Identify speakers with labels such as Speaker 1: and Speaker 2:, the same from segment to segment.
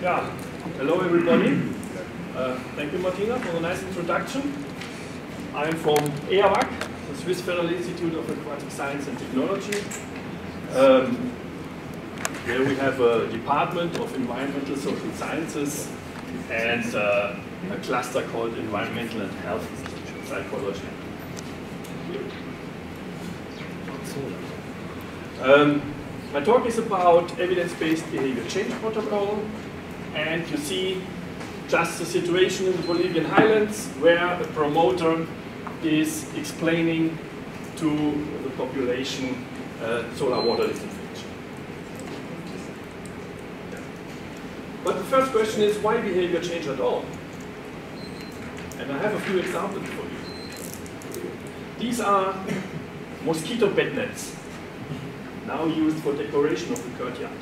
Speaker 1: Yeah, hello everybody. Thank you, Martina, for the nice introduction. I'm from EAWAG, the Swiss Federal Institute of Aquatic Science and Technology. There we have a department of environmental social sciences and a cluster called environmental and health psychology. My talk is about evidence-based behavior change protocol, and you see just the situation in the Bolivian highlands where a promoter is explaining to the population solar water disinfection. But the first question is, why behavior change at all? And I have a few examples for you. These are mosquito bed nets, now used for decoration of the courtyard.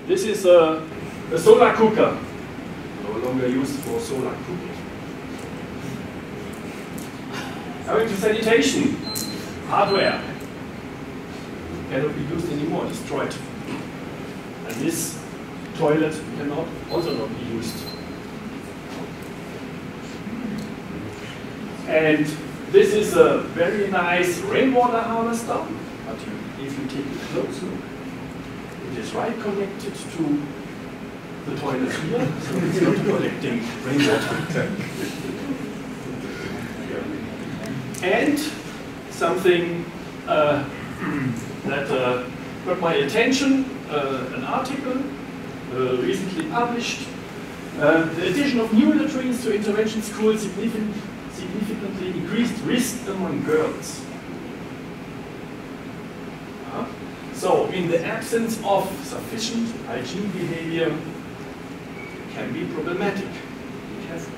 Speaker 1: This is a solar cooker, no longer used for solar cooking. Coming to sanitation, hardware cannot be used anymore, destroyed. And this toilet cannot also not be used. And this is a very nice rainwater harvester, but if you take a close look, it is right connected to the toilet here, so it's not collecting rainwater. And something that got my attention, an article recently published. The addition of new latrines to intervention schools significantly increased risk among girls. So, in the absence of sufficient hygiene behavior, it can be problematic. Be careful.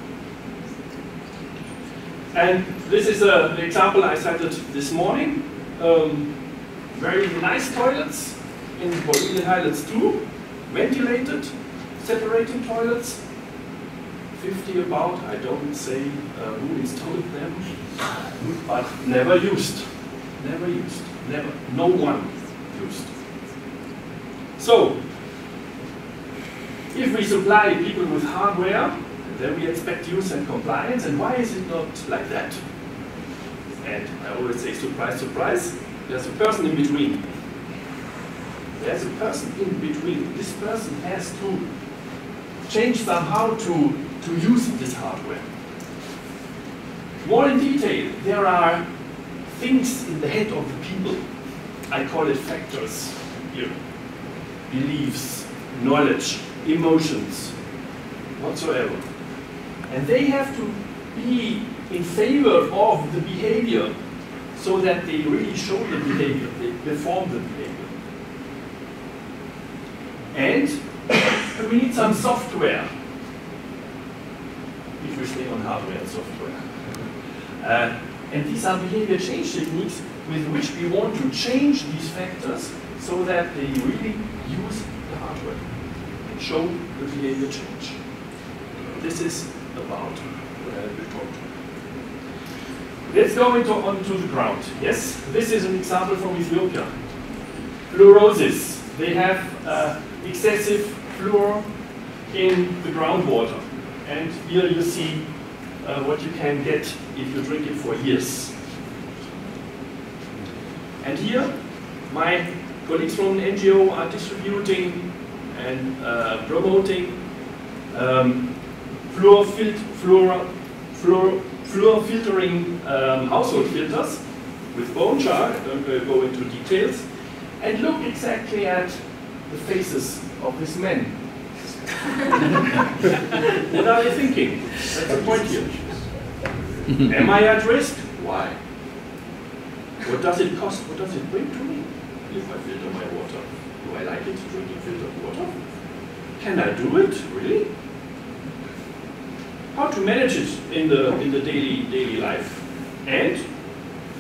Speaker 1: And this is the example I cited this morning. Very nice toilets in the Bolivian highlands too, ventilated, separating toilets. 50 about, I don't say who installed them, but never used. Never used. Never. No one used. So, if we supply people with hardware, then we expect use and compliance, and why is it not like that? And I always say, surprise, surprise, there's a person in between. There's a person in between. This person has to change somehow to use this hardware. More in detail, there are things in the head of the people. I call it factors here. Beliefs, knowledge, emotions, whatsoever. And they have to be in favor of the behavior so that they really show the behavior, they perform the behavior. And we need some software, if we stay on hardware and software. And these are behavior change techniques with which we want to change these factors so that they really use the hardware and show the behavior change. This is about what I will talk to. Let's go onto the ground. Yes, this is an example from Ethiopia. Fluorosis. They have excessive fluor in the groundwater. And here you see what you can get if you drink it for years. And here, my colleagues from the NGO are distributing and promoting fluor filtering household filters with bone char. I don't go into details. And look exactly at the faces of these men. What are they thinking? That's the point here. Am I at risk? Why? What does it cost? What does it bring to me if I filter my water? Do I like it, drinking filtered water? Can I do it, really? How to manage it in the daily life? And,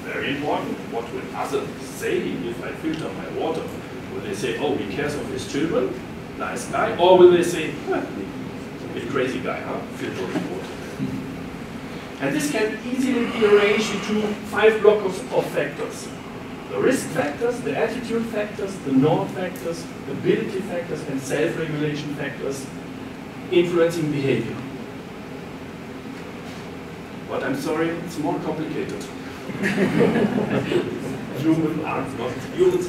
Speaker 1: very important, what will others say if I filter my water? Will they say, oh, he cares of his children? Nice guy. Or will they say, a bit crazy guy, huh? Filtering water. And this can easily be arranged into 5 blocks of factors. The risk factors, the attitude factors, the norm factors, ability factors, and self-regulation factors influencing behavior. But I'm sorry, it's more complicated. Humans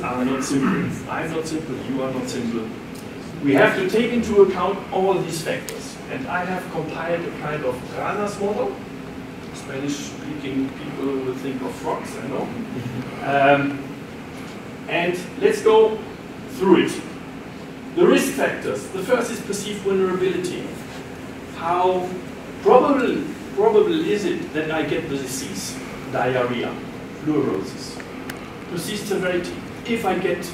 Speaker 1: are not simple. I'm not simple, you are not simple. We have to take into account all these factors. And I have compiled a kind of Ranas model. Spanish-speaking people will think of frogs, I know. And let's go through it. The risk factors. The first is perceived vulnerability. How probable is it that I get the disease, diarrhea, fluorosis? Perceived severity. If I get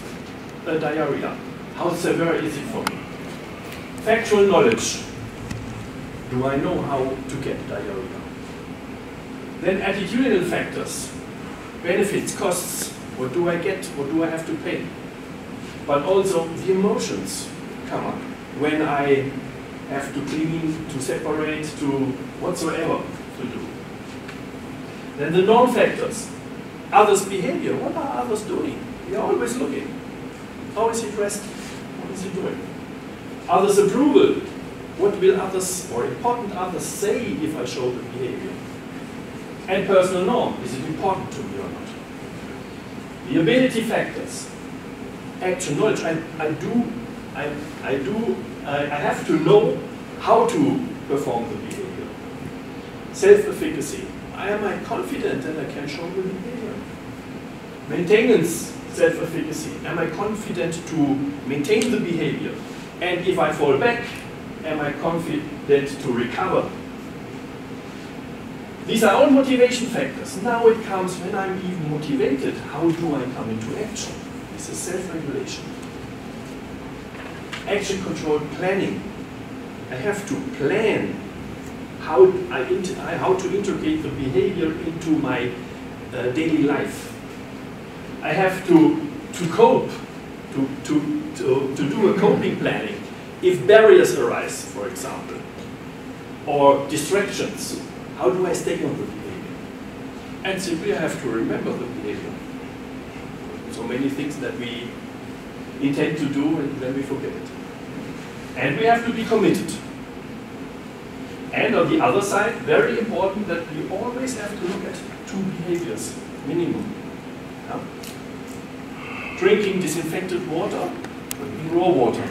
Speaker 1: a diarrhea, how severe is it for me? Factual knowledge. Do I know how to get diarrhea? Then attitudinal factors. Benefits, costs. What do I get? What do I have to pay? But also the emotions come up when I have to clean, to separate, to whatsoever to do. Then the norm factors. Others' behavior. What are others doing? We are always looking. How is he dressed? What is he doing? Others' approval. What will others, or important others, say if I show the behavior? And personal norm. Is it important to me or not? The ability factors. Actual knowledge. I have to know how to perform the behavior. Self-efficacy. Am I confident that I can show the behavior? Maintenance, self-efficacy. Am I confident to maintain the behavior? And if I fall back, am I confident to recover? These are all motivation factors. Now it comes when I'm even motivated. How do I come into action? This is self-regulation. Action control planning. I have to plan how to integrate the behavior into my daily life. I have to cope, to do a coping planning. If barriers arise, for example, or distractions, how do I stay on the behavior? And simply I have to remember the behavior. So many things that we intend to do and then we forget it. And we have to be committed. And on the other side, very important that we always have to look at 2 behaviors, minimum. Yeah? Drinking disinfected water, drinking raw water.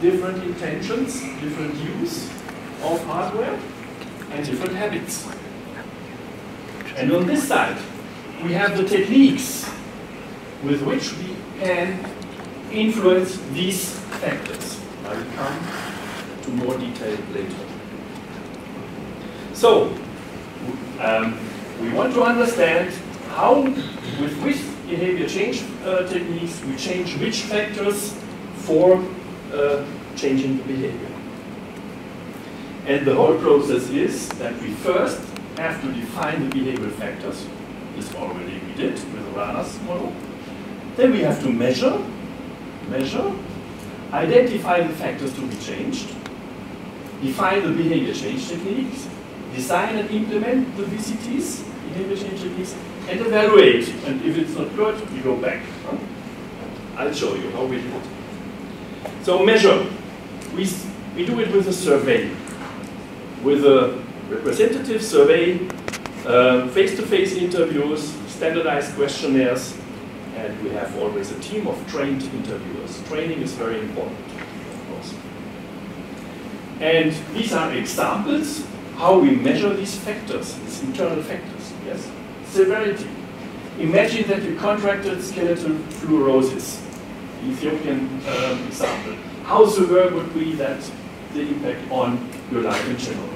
Speaker 1: Different intentions, different use of hardware, and different habits. And on this side, we have the techniques with which we can influence these factors. I will come to more detail later. So, we want to understand how, with which behavior change techniques, we change which factors for changing the behavior. And the whole process is that we first have to define the behavioral factors. This already we did with the Ranas model. Then we have to measure, identify the factors to be changed, define the behavior change techniques, design and implement the BCTs, behavior change techniques, and evaluate. And if it's not good, we go back. I'll show you how we do it. So measure. We do it with a survey, with a representative survey, face-to-face interviews, standardized questionnaires, and we have always a team of trained interviewers. Training is very important, of course. And these are examples how we measure these factors, these internal factors, yes? Severity. Imagine that you contracted skeletal fluorosis, the Ethiopian example. How severe would be that the impact on your life in general?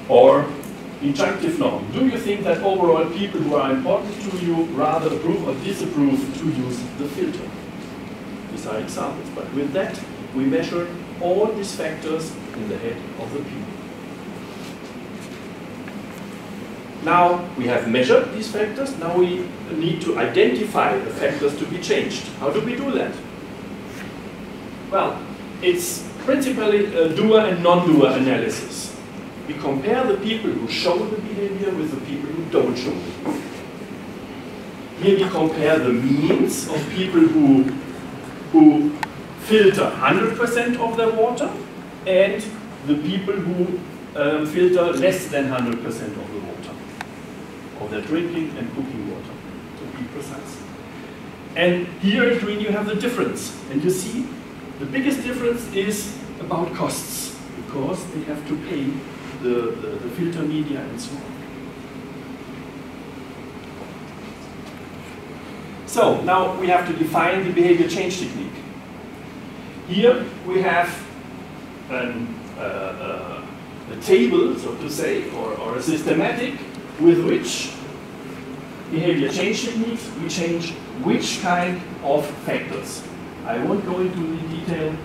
Speaker 1: Or injunctive norm. Do you think that overall people who are important to you rather approve or disapprove to use the filter? These are examples, but with that we measure all these factors in the head of the people. Now we have measured these factors, now we need to identify the factors to be changed. How do we do that? Well, it's principally a doer and non-doer analysis. We compare the people who show the behavior with the people who don't show the behavior. Here we compare the means of people who filter 100% of their water and the people who filter less than 100% of the water, of their drinking and cooking water, to be precise. And here in green you have the difference. And you see, the biggest difference is about costs, because they have to pay the filter media and so on. So now we have to define the behavior change technique. Here we have a table, so to say, or a systematic with which behavior change techniques we change which kind of factors. I won't go into the detail, you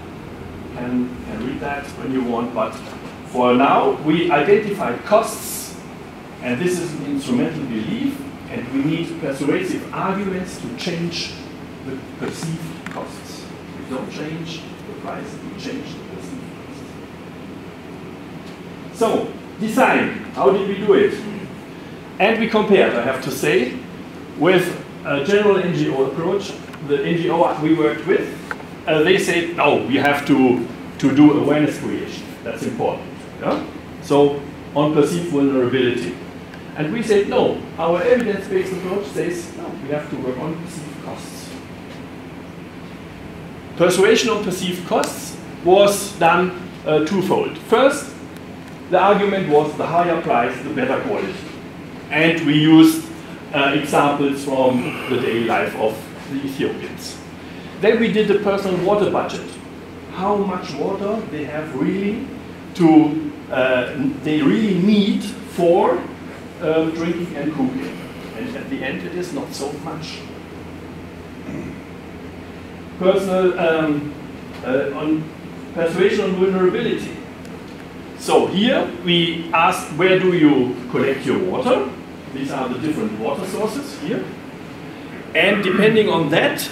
Speaker 1: can read that when you want, but for now we identify costs, and this is an instrumental belief, and we need persuasive arguments to change the perceived costs. We don't change the price, we change the perceived costs. So, design, how did we do it? And we compared, I have to say, with a general NGO approach. The NGO we worked with, they said, no, we have to do awareness creation. That's important. Yeah? So, on perceived vulnerability. And we said, no, our evidence-based approach says, no, we have to work on perceived costs. Persuasion on perceived costs was done twofold. First, the argument was the higher price, the better quality. And we used examples from the daily life of the Ethiopians. Then we did the personal water budget. How much water they have really they really need for drinking and cooking. And at the end it is not so much. Personal on persuasion on vulnerability. So here we asked, where do you collect your water? These are the different water sources here. And depending on that,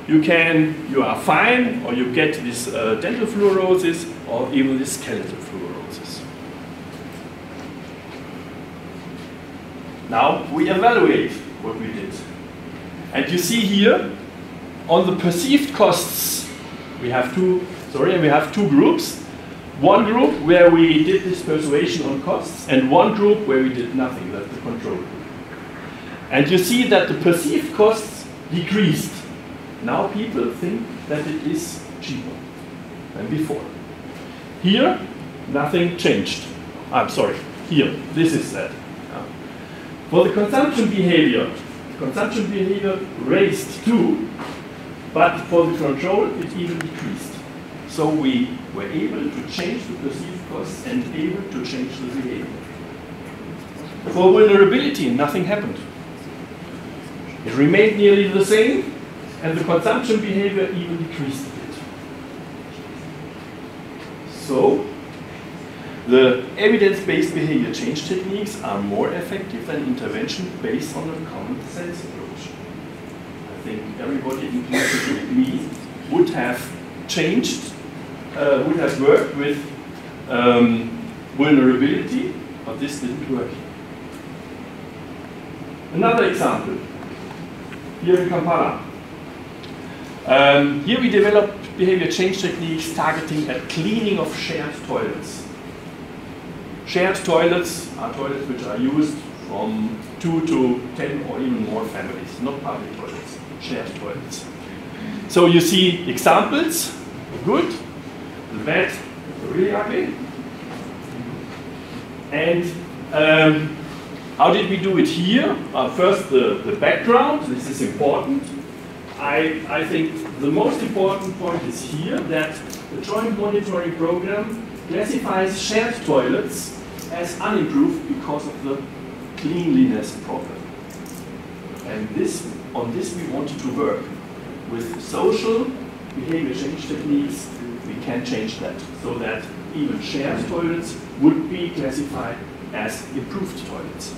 Speaker 1: you are fine, or you get this dental fluorosis, or even this skeletal fluorosis. Now we evaluate what we did. And you see here, on the perceived costs, we have two groups. One group where we did this persuasion on costs, and one group where we did nothing, that's the control group. And you see that the perceived costs decreased. Now people think that it is cheaper than before. Here, nothing changed. I'm sorry, here, this is that. For the consumption behavior raised too, but for the control, it even decreased. So we were able to change the perceived costs and able to change the behavior. For vulnerability, nothing happened. It remained nearly the same, and the consumption behavior even decreased a bit. So, the evidence-based behavior change techniques are more effective than intervention based on a common sense approach. I think everybody, including me, would have changed, would have worked with vulnerability, but this didn't work. Another example, here in Kampala. Here we developed behavior change techniques targeting at cleaning of shared toilets. Shared toilets are toilets which are used from 2 to 10 or even more families, not public toilets, shared toilets. So you see examples, good, the bad, really ugly. And how did we do it here? First, the background, this is important. I think the most important point is here that the joint monitoring program classifies shared toilets as unimproved because of the cleanliness problem. And on this we wanted to work. With social behavior change techniques, we can change that so that even shared toilets would be classified as improved toilets.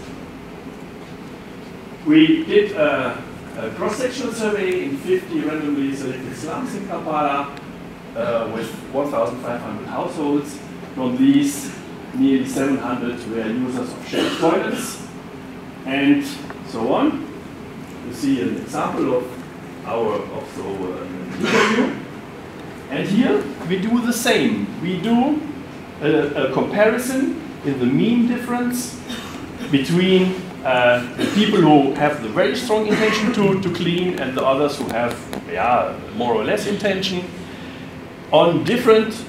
Speaker 1: We did a cross-sectional survey in 50 randomly selected slums in Kampala with 1,500 households. From these, nearly 700 were users of shared toilets, and so on. You see an example of our interview. And here we do the same. We do a comparison in the mean difference between the people who have the very strong intention to clean and the others who have more or less intention on different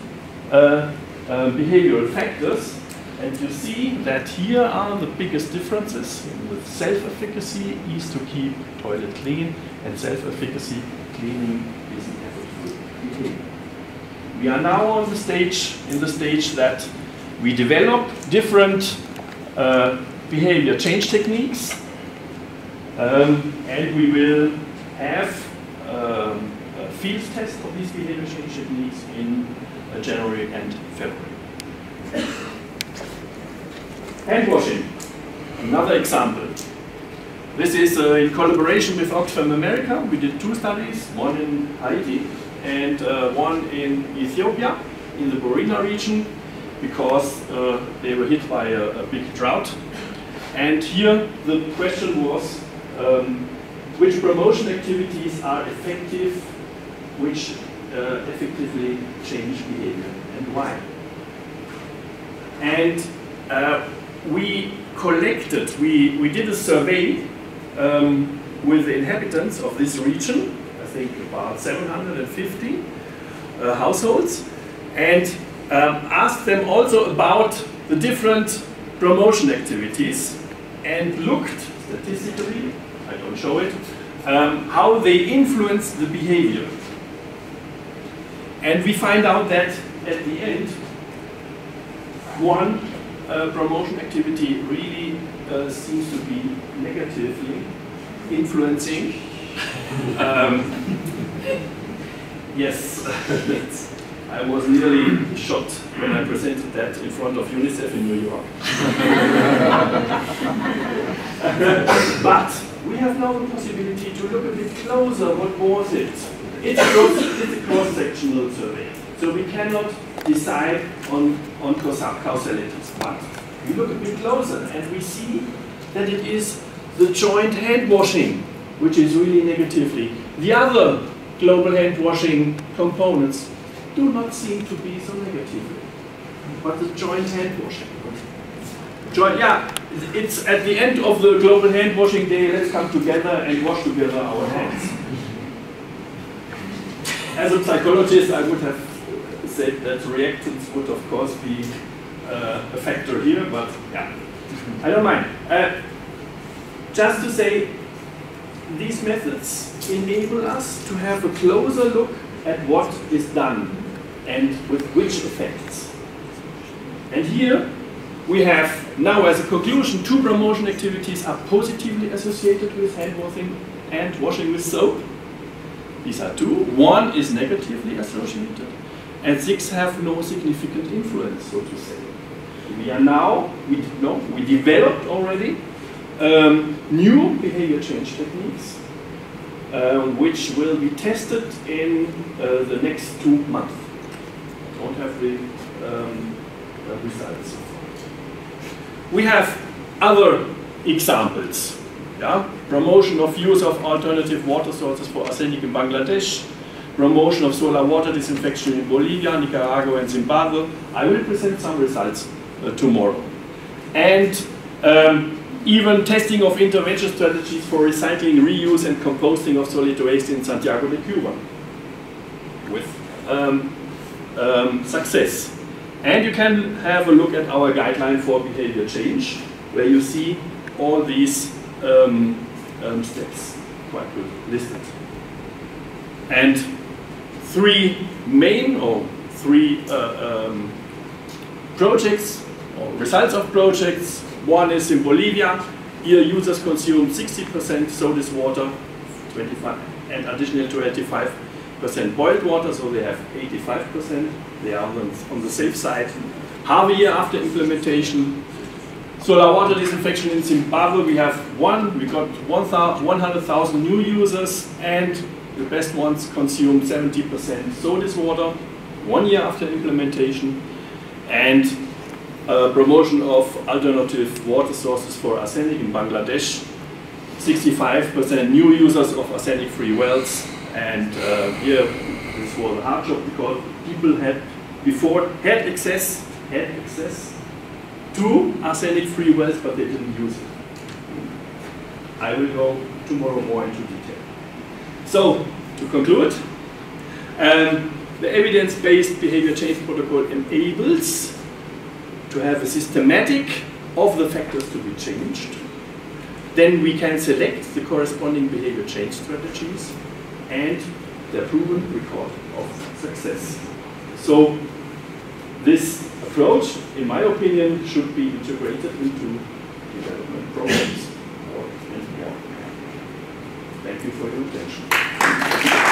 Speaker 1: behavioral factors. And you see that here are the biggest differences. With self-efficacy is to keep toilet clean, and self-efficacy cleaning is an effortful behavior. We are now in the stage that we develop different behavior change techniques, and we will have a field test of these behavior change techniques in January and February. Hand washing, another example. This is in collaboration with Oxfam America. We did 2 studies, one in Haiti and one in Ethiopia, in the Borina region, because they were hit by a big drought. And here the question was, which promotion activities are effective, which effectively change behavior, and why? And we collected, we did a survey with the inhabitants of this region, I think about 750 households, and asked them also about the different promotion activities, and looked statistically, I don't show it, how they influence the behavior. And we find out that at the end, one promotion activity really seems to be negatively influencing. Yes, I was nearly shot when I presented that in front of UNICEF in New York. But we have now the possibility to look a bit closer. What was it? It's a cross-sectional survey, so we cannot decide on causalities. But we look a bit closer and we see that it is the joint hand washing which is really negatively. The other global hand washing components do not seem to be so negatively, but the joint hand washing. It's at the end of the global hand washing day, let's come together and wash together our hands. As a psychologist, I would have said that reactance would of course be a factor here, but yeah, I don't mind. Just to say, these methods enable us to have a closer look at what is done and with which effects. And here we have now as a conclusion 2 promotion activities are positively associated with hand washing and washing with soap. These are 2. 1 is negatively associated and 6 have no significant influence, so to say. We are now, we developed already new behavior change techniques which will be tested in the next 2 months. I don't have the results so far. We have other examples. Yeah? Promotion of use of alternative water sources for arsenic in Bangladesh, promotion of solar water disinfection in Bolivia, Nicaragua and Zimbabwe. I will present some results tomorrow. And even testing of intervention strategies for recycling, reuse and composting of solid waste in Santiago de Cuba with success. And you can have a look at our guideline for behavior change, where you see all these steps quite good listed. And 3 main or 3 projects or results of projects. One is in Bolivia. Here users consume 60% soda water, 25 and additional 25% boiled water, so they have 85%. They are on the safe side. Half a year after implementation, solar water disinfection in Zimbabwe, we got 100,000 new users, and the best ones consume 70% soda water 1 year after implementation. And promotion of alternative water sources for arsenic in Bangladesh. 65% new users of arsenic-free wells, and here this was a hard job because people had before had access to arsenic-free wells, but they didn't use it. I will go tomorrow more into detail. So, to conclude, the evidence-based behavior change protocol enables to have a systematic of the factors to be changed. Then we can select the corresponding behavior change strategies and the proven record of success. So this approach, in my opinion, should be integrated into development programs. Thank you for your attention.